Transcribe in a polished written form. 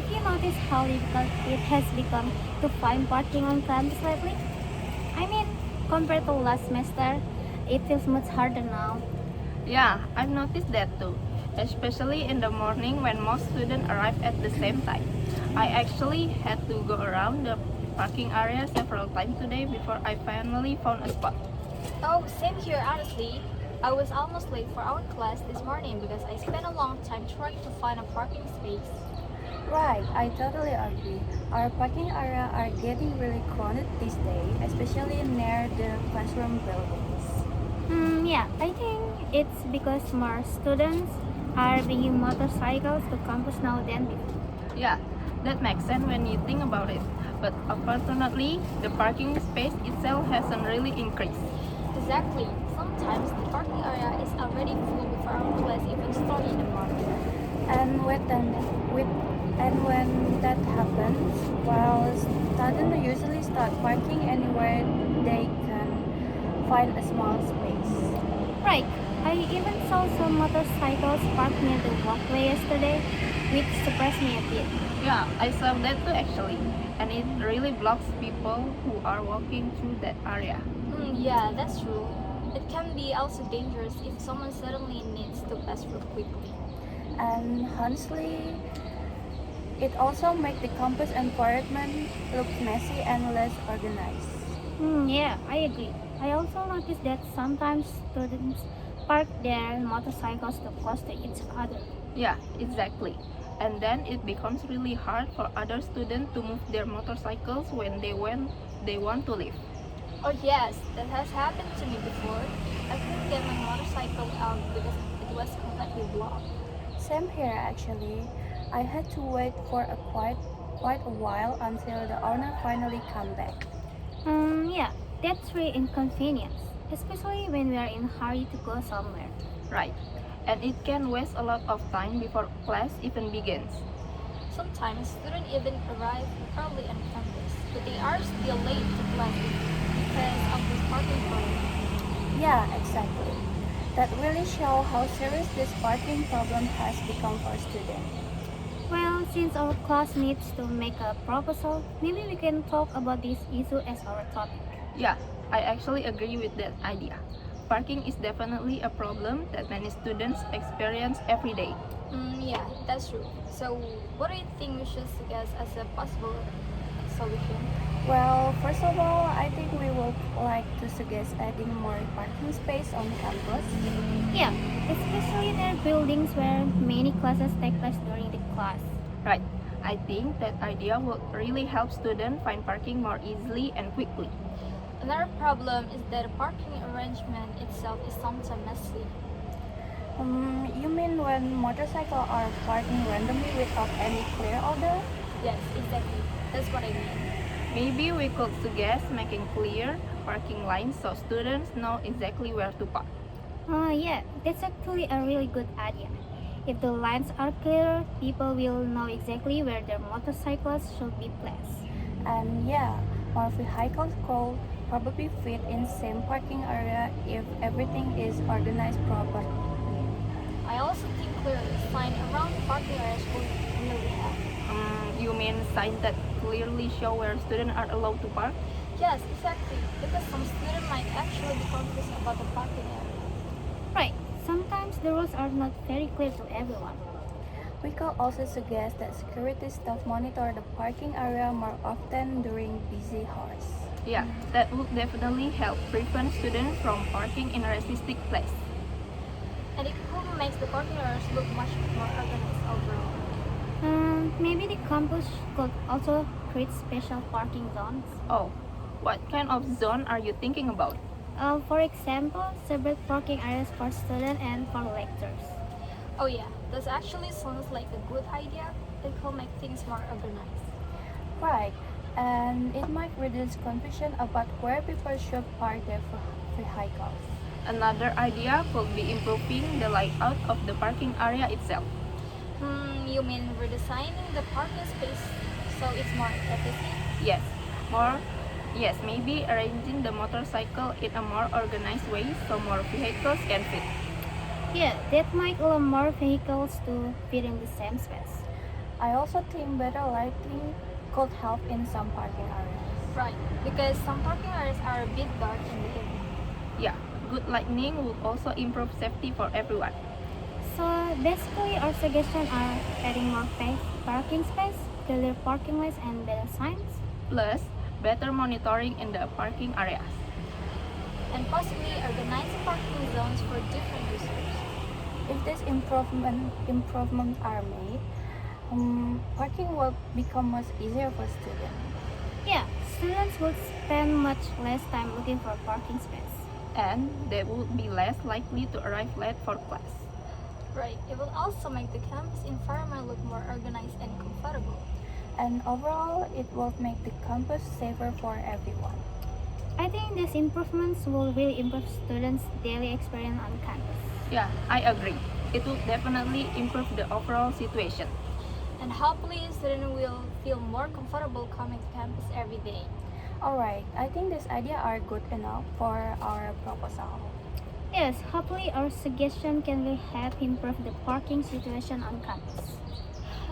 Have you noticed how difficult it has become to find parking on campus lately? I mean, compared to last semester, it feels much harder now. Yeah, I've noticed that too, especially in the morning when most students arrive at the same time. I actually had to go around the parking area several times today before I finally found a spot. Oh, same here, honestly. I was almost late for our class this morning because I spent a long time trying to find a parking space. Right, I totally agree. Our parking area are getting really crowded these days, especially near the classroom buildings. Yeah, I think it's because more students are bringing motorcycles to campus now than before. Yeah, that makes sense when you think about it. But unfortunately, the parking space itself hasn't really increased. Exactly. Sometimes the parking area is already full before our class even starts in the morning. And with and when that happens, well, students usually start parking anywhere they can find a small space. Right, I even saw some motorcycles parked near the walkway yesterday, which surprised me a bit. Yeah, I saw that too actually, and it really blocks people who are walking through that area. Yeah, that's true. It can be also dangerous if someone suddenly needs to pass real quickly. And honestly, it also makes the campus environment look messy and less organized. Yeah, I agree. I also noticed that sometimes students park their motorcycles too close to each other. Yeah, exactly. And then it becomes really hard for other students to move their motorcycles they want to leave. Oh yes, that has happened to me before. I couldn't get my motorcycle out because it was completely blocked. Same here actually. I had to wait for quite a while until the owner finally come back. Yeah, that's really inconvenience, especially when we are in a hurry to go somewhere. Right. And it can waste a lot of time before class even begins. Sometimes students even arrive early on campus, but they are still late to class because of this parking problem. Yeah, exactly. That really show how serious this parking problem has become for students. Well, since our class needs to make a proposal, maybe we can talk about this issue as our topic. Yeah, I actually agree with that idea. Parking is definitely a problem that many students experience every day. Yeah, that's true. So, what do you think we should suggest as a possible solution? Well, first of all, I think we would like to suggest adding more parking space on campus. Yeah, especially near buildings where many classes take place during the class. Right. I think that idea will really help students find parking more easily and quickly. Another problem is that the parking arrangement itself is sometimes messy. You mean when motorcycles are parking randomly without any clear order? Yes, exactly. That's what I mean. Maybe we could suggest making clear parking lines so students know exactly where to park. Yeah, that's actually a really good idea. If the lines are clear, people will know exactly where their motorcycles should be placed. And yeah, more vehicles could probably fit in same parking area if everything is organized properly. I also think clear sign around parking areas would really help. You mean signs that clearly show where students are allowed to park? Yes, exactly. Because some students might actually be confused about the parking area. Right, sometimes the rules are not very clear to everyone. We could also suggest that security staff monitor the parking area more often during busy hours. Yeah, that would definitely help prevent students from parking in a restricted place. And it could make the parking areas look much more organized overall. Maybe the campus could also create special parking zones. Oh, what kind of zone are you thinking about? For example, separate parking areas for students and for lectures. Oh yeah, that actually sounds like a good idea. It could make things more organized. Right, and it might reduce confusion about where people should park their vehicles. Another idea could be improving the layout of the parking area itself. You mean redesigning the parking space so it's more efficient? Yes, more. Yes, maybe arranging the motorcycle in a more organized way so more vehicles can fit. Yeah, that might allow more vehicles to fit in the same space. I also think better lighting could help in some parking areas. Right, because some parking areas are a bit dark in the evening. Yeah, good lighting would also improve safety for everyone. So basically, our suggestions are adding more parking space, clear parking lights, and better signs. Plus, better monitoring in the parking areas. And possibly organizing parking zones for different users. If these improvements are made, parking will become much easier for students. Yeah, students will spend much less time looking for parking space. And they would be less likely to arrive late for class. Right, it will also make the campus environment look more organized and comfortable. And overall, it will make the campus safer for everyone. I think these improvements will really improve students' daily experience on campus. Yeah, I agree. It would definitely improve the overall situation. And hopefully, students will feel more comfortable coming to campus every day. Alright, I think these ideas are good enough for our proposal. Yes, hopefully our suggestion can really help improve the parking situation on campus.